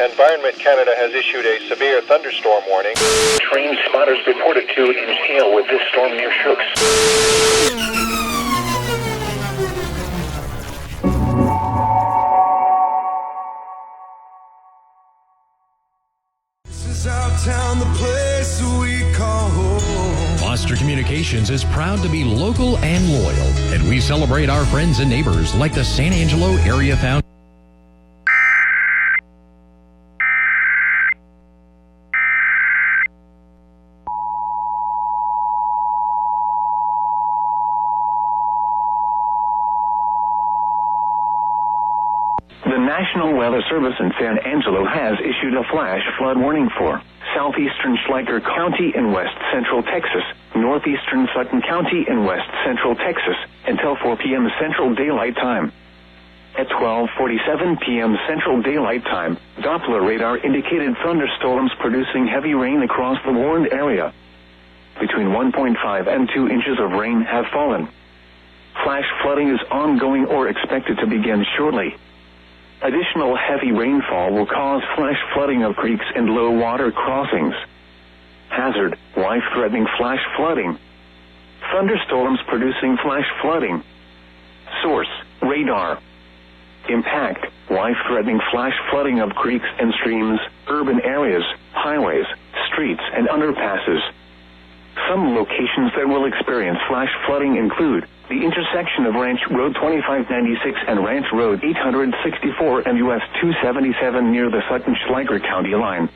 Environment Canada has issued a severe thunderstorm warning. Train spotters reported 2-inch hail with this storm near Shooks. Town, the place we call home. Foster Communications is proud to be local and loyal, and we celebrate our friends and neighbors like the San Angelo Area Foundation. The National Weather Service in San Angelo has issued a flash flood warning for southeastern Schleicher County in west central Texas, northeastern Sutton County in west central Texas, until 4 p.m. Central Daylight Time. At 12:47 p.m. Central Daylight Time, Doppler radar indicated thunderstorms producing heavy rain across the warned area. Between 1.5 and 2 inches of rain have fallen. Flash flooding is ongoing or expected to begin shortly. Additional heavy rainfall will cause flash flooding of creeks and low water crossings. Hazard, life-threatening flash flooding. Thunderstorms producing flash flooding. Source, radar. Impact, life-threatening flash flooding of creeks and streams, urban areas, highways, streets, and underpasses. Some locations that will experience flash flooding include the intersection of Ranch Road 2596 and Ranch Road 864 and US 277 near the Sutton-Schleicher County line.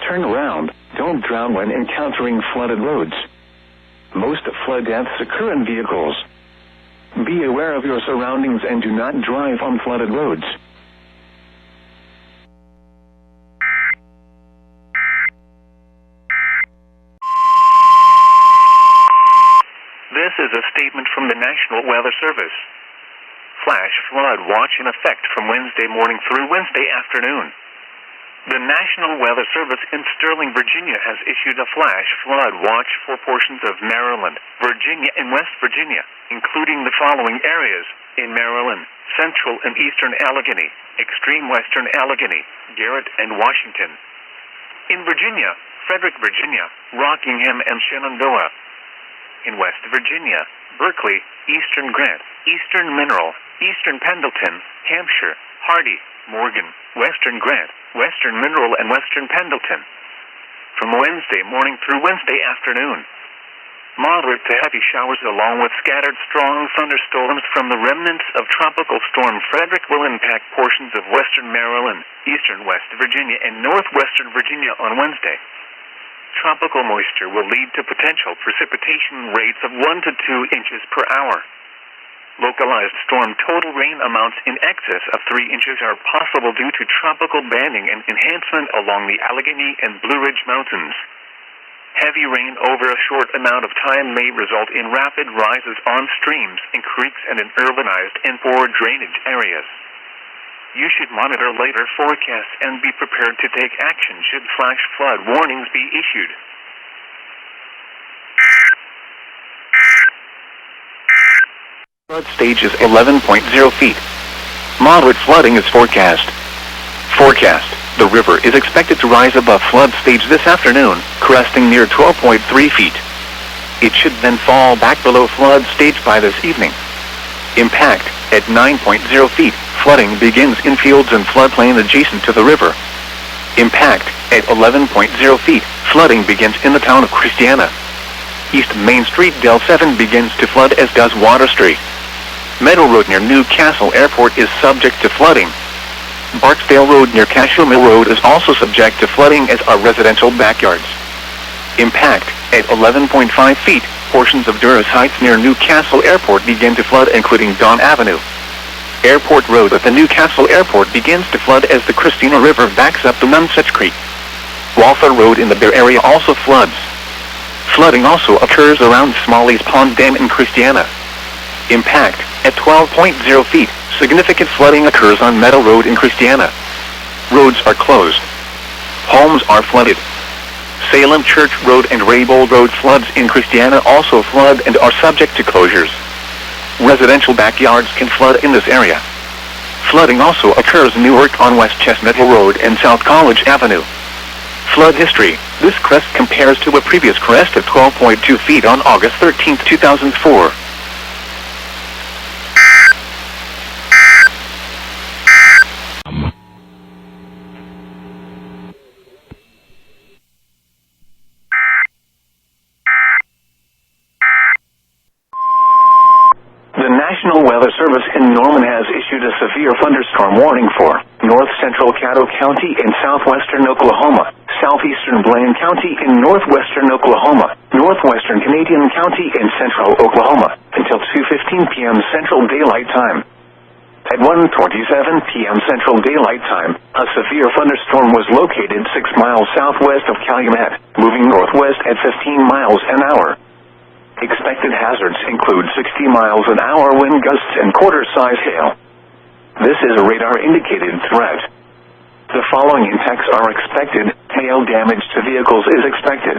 Turn around. Don't drown when encountering flooded roads. Most flood deaths occur in vehicles. Be aware of your surroundings and do not drive on flooded roads. This is a statement from the National Weather Service. Flash flood watch in effect from Wednesday morning through Wednesday afternoon. The National Weather Service in Sterling, Virginia has issued a flash flood watch for portions of Maryland, Virginia, and West Virginia, including the following areas: in Maryland, central and eastern Allegheny, extreme western Allegheny, Garrett, and Washington. In Virginia, Frederick, Virginia, Rockingham, and Shenandoah. In West Virginia, Berkeley, Eastern Grant, Eastern Mineral, Eastern Pendleton, Hampshire, Hardy, Morgan, Western Grant, Western Mineral, and Western Pendleton. From Wednesday morning through Wednesday afternoon, moderate to heavy showers along with scattered strong thunderstorms from the remnants of Tropical Storm Frederick will impact portions of western Maryland, eastern West Virginia, and northwestern Virginia on Wednesday. Tropical moisture will lead to potential precipitation rates of 1 to 2 inches per hour. Localized storm total rain amounts in excess of 3 inches are possible due to tropical banding and enhancement along the Allegheny and Blue Ridge Mountains. Heavy rain over a short amount of time may result in rapid rises on streams, in creeks, and in urbanized and poor drainage areas. You should monitor later forecasts and be prepared to take action should flash flood warnings be issued. Flood stage is 11.0 feet. Moderate flooding is forecast. Forecast: the river is expected to rise above flood stage this afternoon, cresting near 12.3 feet. It should then fall back below flood stage by this evening. Impact: at 9.0 feet, flooding begins in fields and floodplain adjacent to the river. Impact: at 11.0 feet, flooding begins in the town of Christiana. East Main Street Del 7 begins to flood, as does Water Street. Meadow Road near Newcastle Airport is subject to flooding. Barksdale Road near Cashew Mill Road is also subject to flooding, as are residential backyards. Impact: at 11.5 feet, portions of Duras Heights near Newcastle Airport begin to flood, including Dawn Avenue. Airport Road at the Newcastle Airport begins to flood as the Christina River backs up to Nonsuch Creek. Walther Road in the Bear area also floods. Flooding also occurs around Smalley's Pond Dam in Christiana. Impact: at 12.0 feet, significant flooding occurs on Meadow Road in Christiana. Roads are closed. Homes are flooded. Salem Church Road and Raybould Road floods in Christiana also flood and are subject to closures. Residential backyards can flood in this area. Flooding also occurs nearly on West Chestnut Hill Road and South College Avenue. Flood history. This crest compares to a previous crest of 12.2 feet on August 13, 2004. The National Weather Service in Norman has issued a severe thunderstorm warning for north central Caddo County in southwestern Oklahoma, southeastern Blaine County in northwestern Oklahoma, northwestern Canadian County in central Oklahoma, until 2:15 p.m. Central Daylight Time. At 1:27 p.m. Central Daylight Time, a severe thunderstorm was located 6 miles southwest of Calumet, moving northwest at 15 miles an hour. Expected hazards include 60 miles an hour wind gusts and quarter-size hail. This is a radar-indicated threat. The following impacts are expected. Hail damage to vehicles is expected.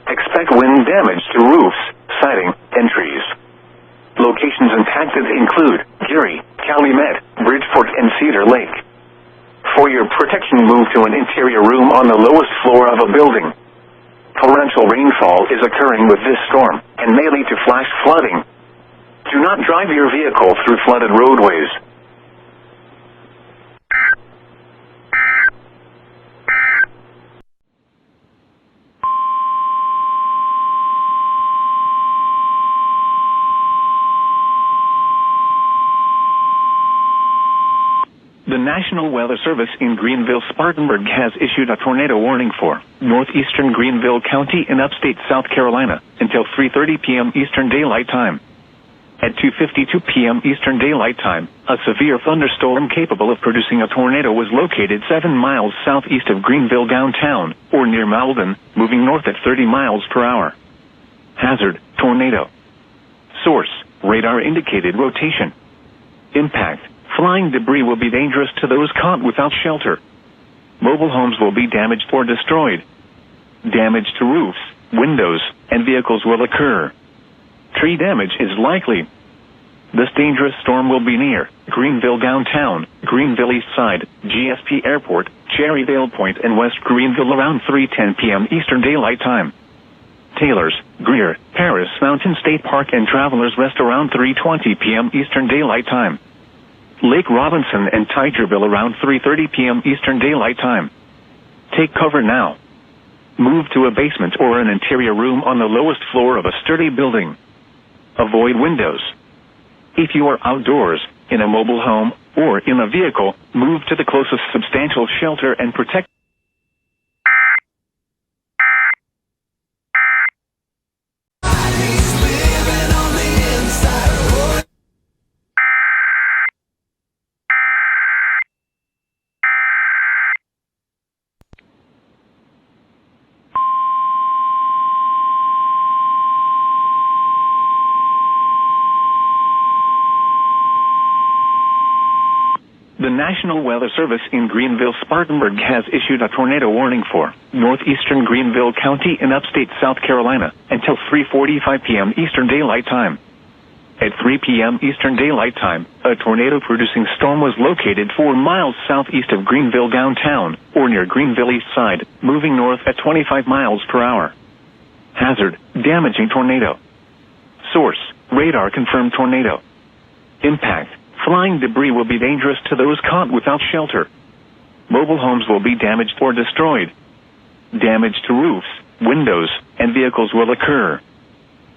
Expect wind damage to roofs, siding, and trees. Locations impacted include Geary, Calumet, Bridgeport, and Cedar Lake. For your protection, move to an interior room on the lowest floor of a building. Torrential rainfall is occurring with this storm and may lead to flash flooding. Do not drive your vehicle through flooded roadways. The National Weather Service in Greenville-Spartanburg has issued a tornado warning for northeastern Greenville County in upstate South Carolina until 3:30 p.m. Eastern Daylight Time. At 2:52 p.m. Eastern Daylight Time, a severe thunderstorm capable of producing a tornado was located 7 miles southeast of Greenville downtown, or near Malden, moving north at 30 miles per hour. Hazard, tornado. Source, radar indicated rotation. Impact, flying debris will be dangerous to those caught without shelter. Mobile homes will be damaged or destroyed. Damage to roofs, windows, and vehicles will occur. Tree damage is likely. This dangerous storm will be near Greenville downtown, Greenville East Side, GSP Airport, Cherryvale Point, and West Greenville around 3:10 p.m. Eastern Daylight Time. Taylor's, Greer, Paris Mountain State Park, and Travelers Rest around 3:20 p.m. Eastern Daylight Time. Lake Robinson and Tigerville around 3:30 p.m. Eastern Daylight Time. Take cover now. Move to a basement or an interior room on the lowest floor of a sturdy building. Avoid windows. If you are outdoors, in a mobile home, or in a vehicle, move to the closest substantial shelter and protect. The National Weather Service in Greenville-Spartanburg has issued a tornado warning for northeastern Greenville County in upstate South Carolina until 3:45 p.m. Eastern Daylight Time. At 3 p.m. Eastern Daylight Time, a tornado-producing storm was located 4 miles southeast of Greenville downtown, or near Greenville East Side, moving north at 25 miles per hour. Hazard, damaging tornado. Source, radar-confirmed tornado. Impact, flying debris will be dangerous to those caught without shelter. Mobile homes will be damaged or destroyed. Damage to roofs, windows, and vehicles will occur.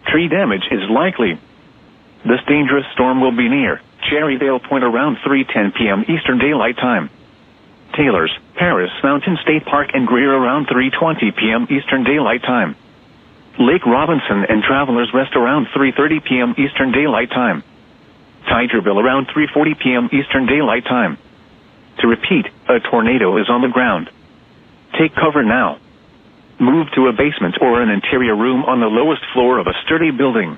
Tree damage is likely. This dangerous storm will be near Cherryvale Point around 3:10 p.m. Eastern Daylight Time. Taylor's, Paris Mountain State Park, and Greer around 3:20 p.m. Eastern Daylight Time. Lake Robinson and Travelers Rest around 3:30 p.m. Eastern Daylight Time. Tigerville around 3:40 p.m. Eastern Daylight Time. To repeat, a tornado is on the ground. Take cover now. Move to a basement or an interior room on the lowest floor of a sturdy building.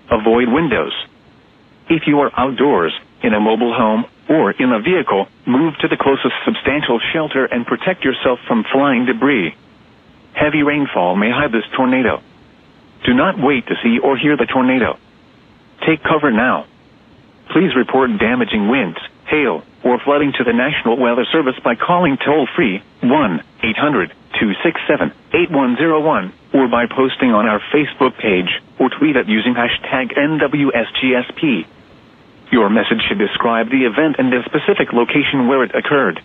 Avoid windows. If you are outdoors, in a mobile home, or in a vehicle, move to the closest substantial shelter and protect yourself from flying debris. Heavy rainfall may hide this tornado. Do not wait to see or hear the tornado. Take cover now. Please report damaging winds, hail, or flooding to the National Weather Service by calling toll-free 1-800-267-8101 or by posting on our Facebook page or tweet it using hashtag NWSGSP. Your message should describe the event and the specific location where it occurred.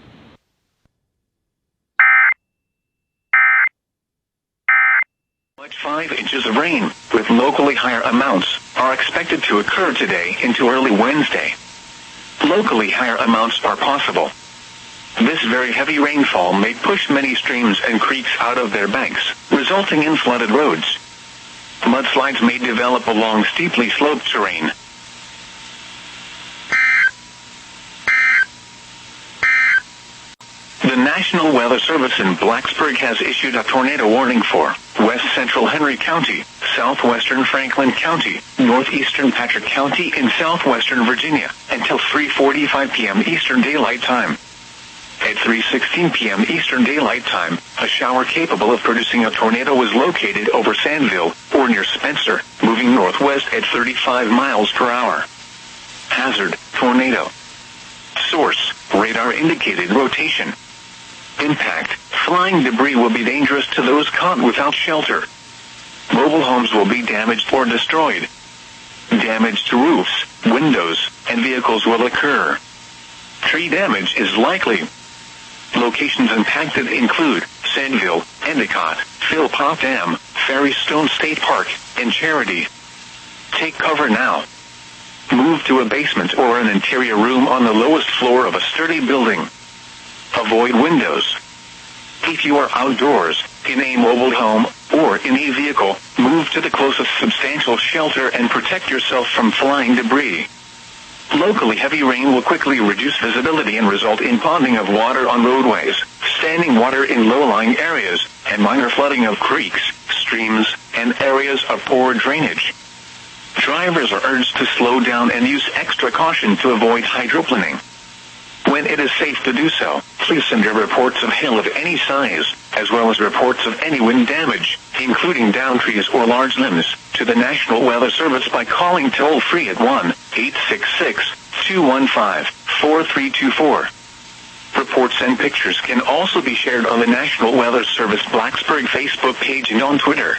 Much 5 inches of rain, with locally higher amounts, are expected to occur today into early Wednesday. Locally higher amounts are possible. This very heavy rainfall may push many streams and creeks out of their banks, resulting in flooded roads. Mudslides may develop along steeply sloped terrain. The National Weather Service in Blacksburg has issued a tornado warning for West Central Henry County, Southwestern Franklin County, Northeastern Patrick County, and Southwestern Virginia until 3:45 p.m. Eastern Daylight Time. At 3:16 p.m. Eastern Daylight Time, a shower capable of producing a tornado was located over Sandville, or near Spencer, moving northwest at 35 miles per hour. Hazard, tornado. Source, radar indicated rotation. Impact, flying debris will be dangerous to those caught without shelter. Mobile homes will be damaged or destroyed. Damage to roofs, windows, and vehicles will occur. Tree damage is likely. Locations impacted include Sandville, Endicott, Philpott Dam, Ferry Stone State Park, and Charity. Take cover now. Move to a basement or an interior room on the lowest floor of a sturdy building. Avoid windows. If you are outdoors, in a mobile home, or in a vehicle, move to the closest substantial shelter and protect yourself from flying debris. Locally heavy rain will quickly reduce visibility and result in ponding of water on roadways, standing water in low-lying areas, and minor flooding of creeks, streams, and areas of poor drainage. Drivers are urged to slow down and use extra caution to avoid hydroplaning. When it is safe to do so, please send your reports of hail of any size, as well as reports of any wind damage, including downed trees or large limbs, to the National Weather Service by calling toll-free at 1-866-215-4324. Reports and pictures can also be shared on the National Weather Service Blacksburg Facebook page and on Twitter.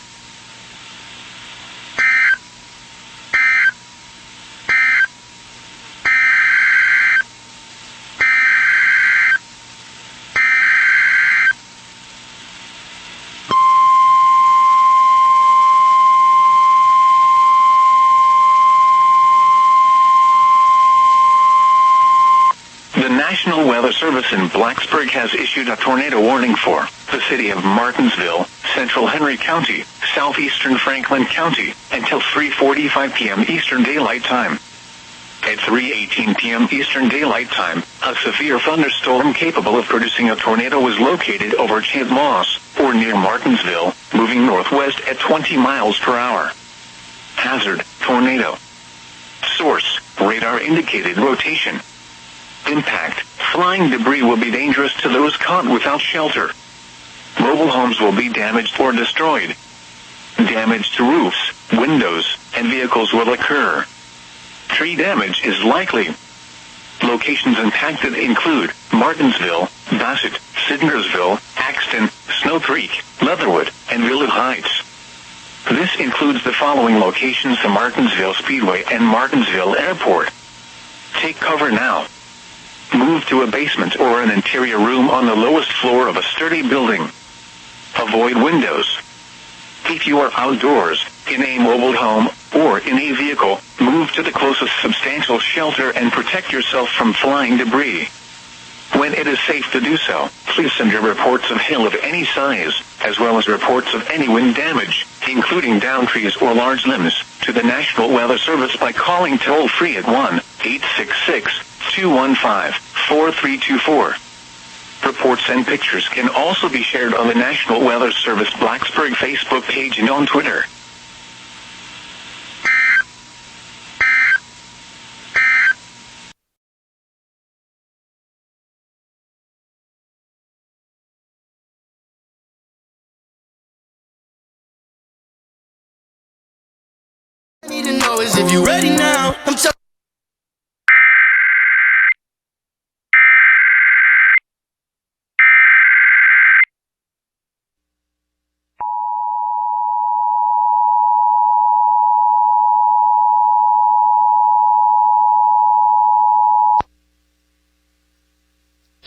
The National Weather Service in Blacksburg has issued a tornado warning for the city of Martinsville, Central Henry County, Southeastern Franklin County, until 3:45 p.m. Eastern Daylight Time. At 3:18 p.m. Eastern Daylight Time, a severe thunderstorm capable of producing a tornado was located over Chant Moss, or near Martinsville, moving northwest at 20 miles per hour. Hazard, tornado. Source, radar indicated rotation. Impact, flying debris will be dangerous to those caught without shelter. Mobile homes will be damaged or destroyed. Damage to roofs, windows, and vehicles will occur. Tree damage is likely. Locations impacted include Martinsville, Bassett, Sidnersville, Axton, Snow Creek, Leatherwood, and Village Heights. This includes the following locations: the Martinsville Speedway and Martinsville Airport. Take cover now. Move to a basement or an interior room on the lowest floor of a sturdy building. Avoid windows. If you are outdoors, in a mobile home, or in a vehicle, move to the closest substantial shelter and protect yourself from flying debris. When it is safe to do so, please send your reports of hail of any size, as well as reports of any wind damage, including downed trees or large limbs, to the National Weather Service by calling toll-free at 1-866-215-4324. Reports and pictures can also be shared on the National Weather Service Blacksburg Facebook page and on Twitter. I need to know is if you ready now.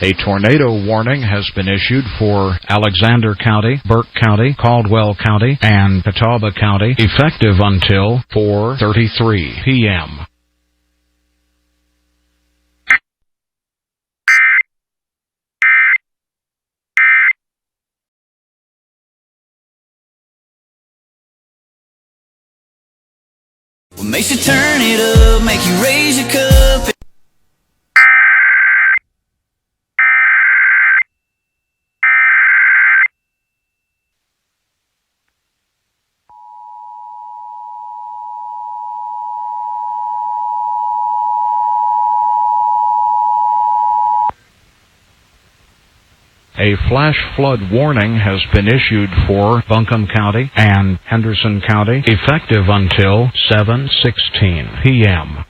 A tornado warning has been issued for Alexander County, Burke County, Caldwell County, and Catawba County, effective until 4:33 p.m. What makes you turn it up, make you raise your cup. A flash flood warning has been issued for Buncombe County and Henderson County, effective until 7:16 p.m.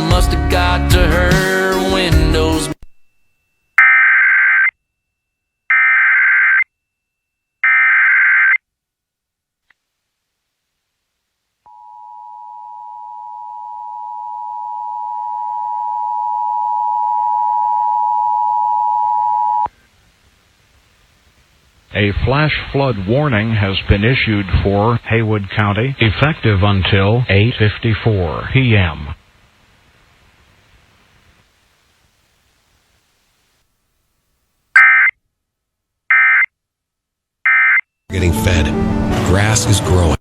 Must have got to her windows. A flash flood warning has been issued for Haywood County, effective until 8:54 p.m. Getting fed. Grass is growing.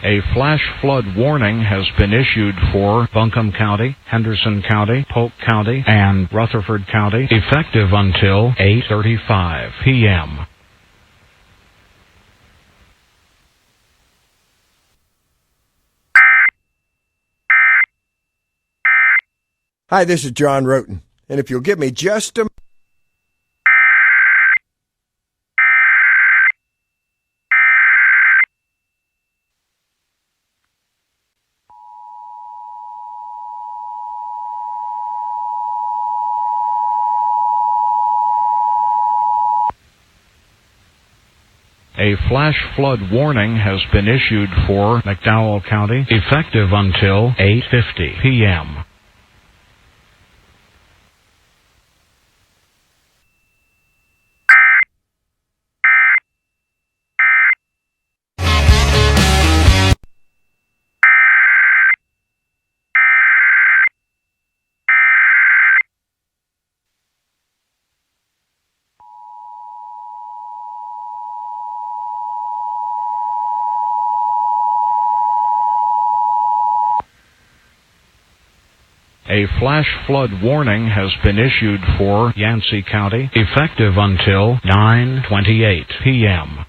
A flash flood warning has been issued for Buncombe County, Henderson County, Polk County, and Rutherford County, effective until 8:35 p.m. Hi, this is John Roten, and if you'll give me just a A flash flood warning has been issued for McDowell County, effective until 8:50 p.m. A flash flood warning has been issued for Yancey County, effective until 9:28 p.m.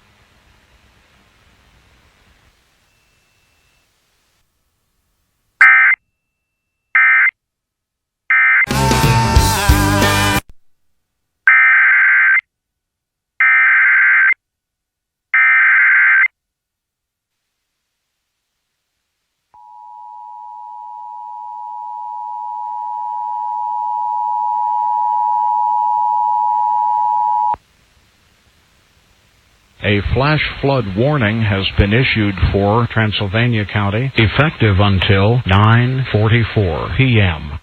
A flash flood warning has been issued for Transylvania County, effective until 9:44 p.m.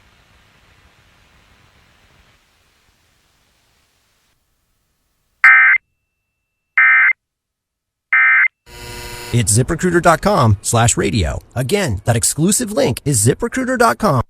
It's ZipRecruiter.com/radio. Again, that exclusive link is ZipRecruiter.com.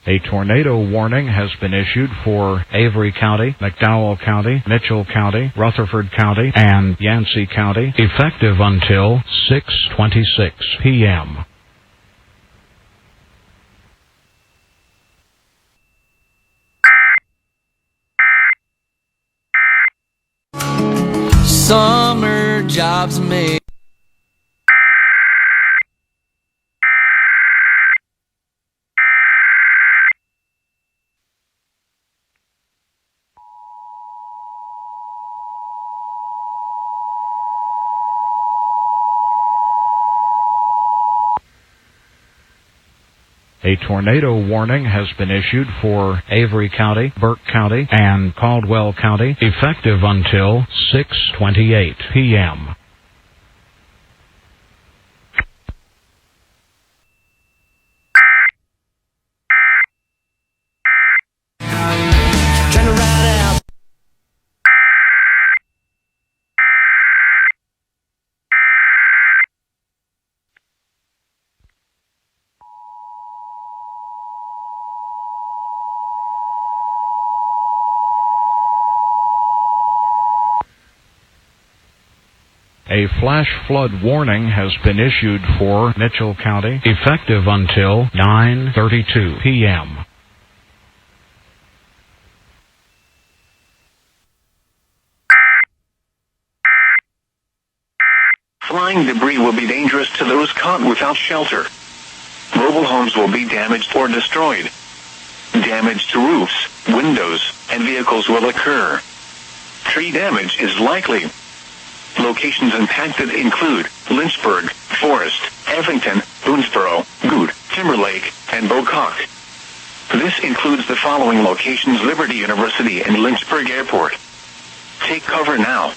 A tornado warning has been issued for Avery County, McDowell County, Mitchell County, Rutherford County, and Yancey County, effective until 6:26 p.m. summer jobs made. A tornado warning has been issued for Avery County, Burke County, and Caldwell County, effective until 6:28 p.m. Trying to ride out. A flash flood warning has been issued for Mitchell County, effective until 9:32 p.m. Flying debris will be dangerous to those caught without shelter. Mobile homes will be damaged or destroyed. Damage to roofs, windows, and vehicles will occur. Tree damage is likely. Locations impacted include Lynchburg, Forest, Evington, Boonesboro, Good, Timberlake, and Bocock. This includes the following locations: Liberty University and Lynchburg Airport. Take cover now.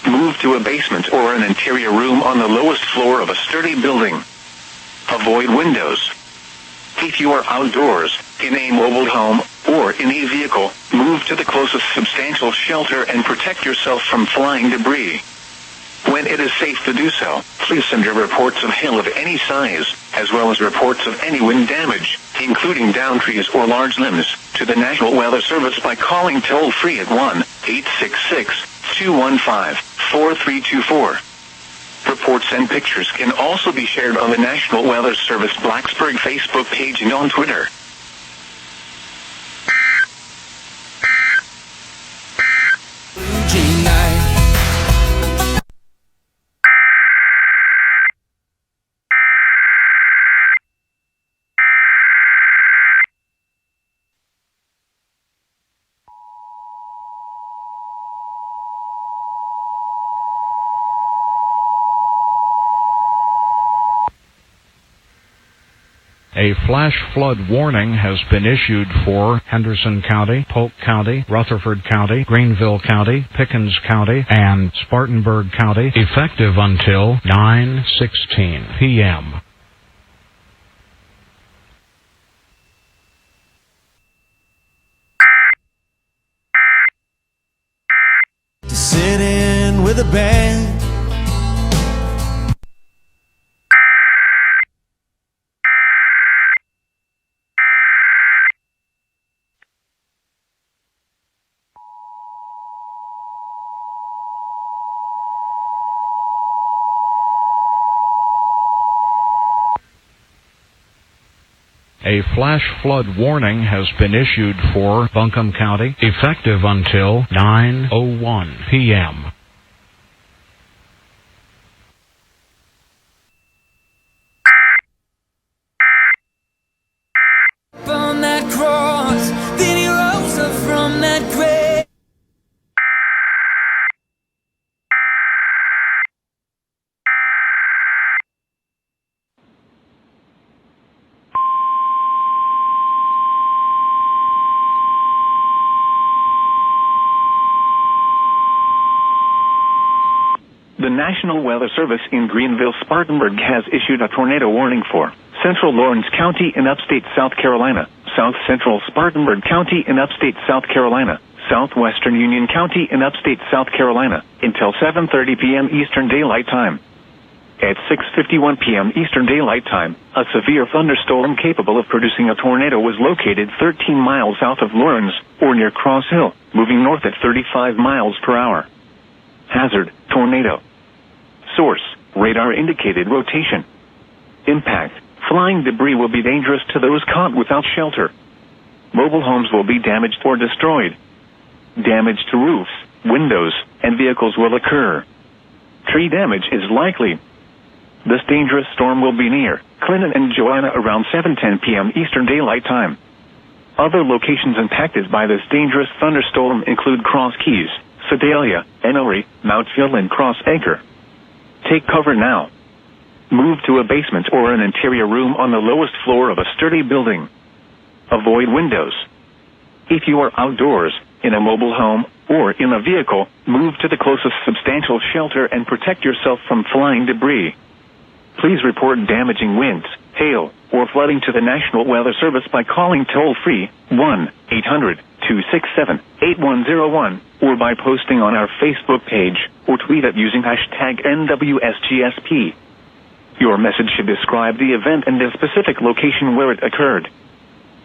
Move to a basement or an interior room on the lowest floor of a sturdy building. Avoid windows. If you are outdoors, in a mobile home, or in a vehicle, move to the closest substantial shelter and protect yourself from flying debris. When it is safe to do so, please send your reports of hail of any size, as well as reports of any wind damage, including downed trees or large limbs, to the National Weather Service by calling toll-free at 1-866-215-4324. Reports and pictures can also be shared on the National Weather Service Blacksburg Facebook page and on Twitter. A flash flood warning has been issued for Henderson County, Polk County, Rutherford County, Greenville County, Pickens County, and Spartanburg County, effective until 9:16 p.m. Sitting with a band. A flash flood warning has been issued for Buncombe County, effective until 9:01 p.m. On that cross, then he rose up from that grave. The National Weather Service in Greenville-Spartanburg has issued a tornado warning for Central Lawrence County in upstate South Carolina, South Central Spartanburg County in upstate South Carolina, Southwestern Union County in upstate South Carolina, until 7:30 p.m. Eastern Daylight Time. At 6:51 p.m. Eastern Daylight Time, a severe thunderstorm capable of producing a tornado was located 13 miles south of Lawrence, or near Cross Hill, moving north at 35 miles per hour. Hazard, tornado. Source, radar indicated rotation. Impact, flying debris will be dangerous to those caught without shelter. Mobile homes will be damaged or destroyed. Damage to roofs, windows, and vehicles will occur. Tree damage is likely. This dangerous storm will be near Clinton and Joanna around 7:10 p.m. Eastern Daylight Time. Other locations impacted by this dangerous thunderstorm include Cross Keys, Sedalia, Ennery, Mountville, and Cross Anchor. Take cover now. Move to a basement or an interior room on the lowest floor of a sturdy building. Avoid windows. If you are outdoors, in a mobile home, or in a vehicle, move to the closest substantial shelter and protect yourself from flying debris. Please report damaging winds, hail, or flooding to the National Weather Service by calling toll-free 1-800-267-8101 or by posting on our Facebook page or tweet it using hashtag NWSGSP. Your message should describe the event and the specific location where it occurred.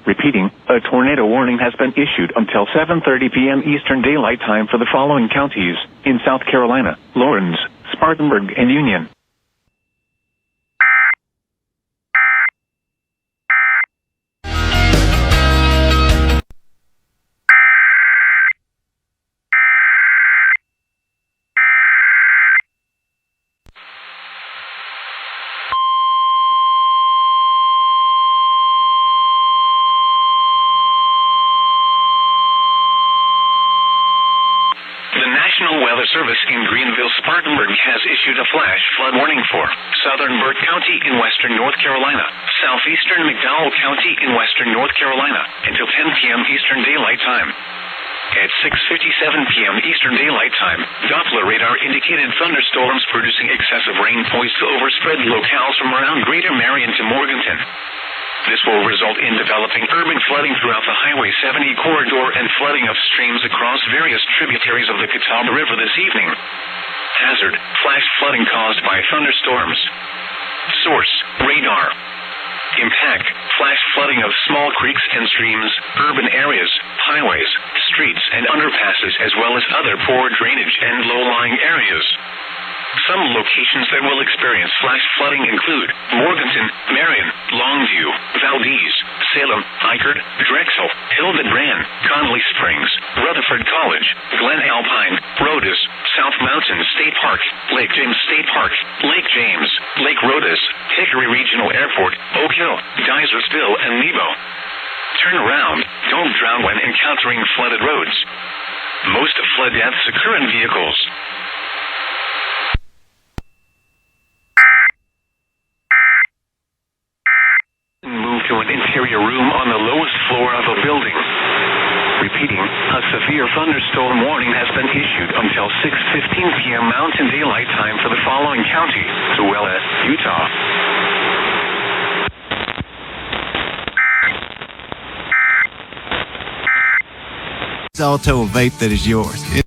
Repeating, a tornado warning has been issued until 7:30 p.m. Eastern Daylight Time for the following counties in South Carolina: Laurens, Spartanburg, and Union. Weather Service in Greenville, Spartanburg has issued a flash flood warning for southern Burt County in western North Carolina, southeastern McDowell County in western North Carolina until 10 p.m. Eastern Daylight Time. At 6:57 p.m. Eastern Daylight Time, Doppler radar indicated thunderstorms producing excessive rain poised to overspread locales from around Greater Marion to Morganton. This will result in developing urban flooding throughout the Highway 70 corridor and flooding of streams across various tributaries of the Catawba River this evening. Hazard: flash flooding caused by thunderstorms. Source: radar. Impact: flash flooding of small creeks and streams, urban areas, highways, streets, and underpasses, as well as other poor drainage and low-lying areas. Some locations that will experience flash flooding include Morganton, Marion, Longview, Valdez, Salem, Ikard, Drexel, Hildebrand, Conley Springs, Rutherford College, Glen Alpine, Rhodes, South Mountain State Park, Lake James State Park, Lake James, Lake Rhodes, Hickory Regional Airport, Oak Hill, Geysersville, and Nebo. Turn around. Don't drown when encountering flooded roads. Most flood deaths occur in vehicles. Move to an interior room on the lowest floor of a building. Repeating, a severe thunderstorm warning has been issued until 6:15 p.m. Mountain Daylight Time for the following counties: Tooele, Utah. It's also a vape that is yours.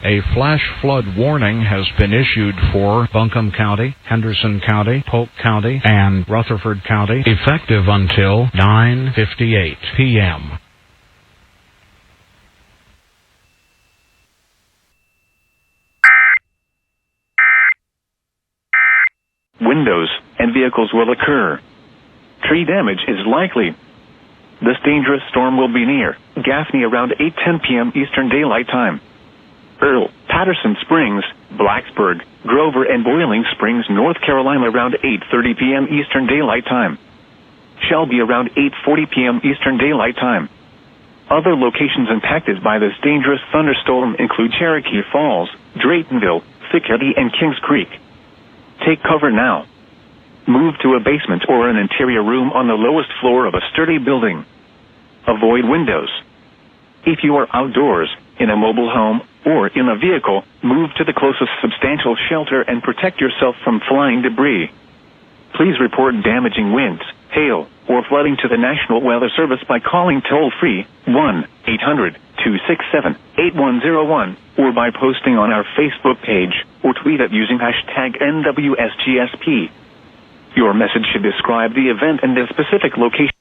A flash flood warning has been issued for Buncombe County, Henderson County, Polk County, and Rutherford County, effective until 9:58 p.m. Windows and vehicles will occur. Tree damage is likely. This dangerous storm will be near Gaffney around 8:10 p.m. Eastern Daylight Time. Earl, Patterson Springs, Blacksburg, Grover, and Boiling Springs, North Carolina around 8:30 p.m. Eastern Daylight Time. Shelby around 8:40 p.m. Eastern Daylight Time. Other locations impacted by this dangerous thunderstorm include Cherokee Falls, Draytonville, Thickety, and Kings Creek. Take cover now. Move to a basement or an interior room on the lowest floor of a sturdy building. Avoid windows. If you are outdoors, in a mobile home, or in a vehicle, move to the closest substantial shelter and protect yourself from flying debris. Please report damaging winds, hail, or flooding to the National Weather Service by calling toll-free 1-800-267-8101 or by posting on our Facebook page or tweet it using hashtag NWSGSP. Your message should describe the event and the specific location.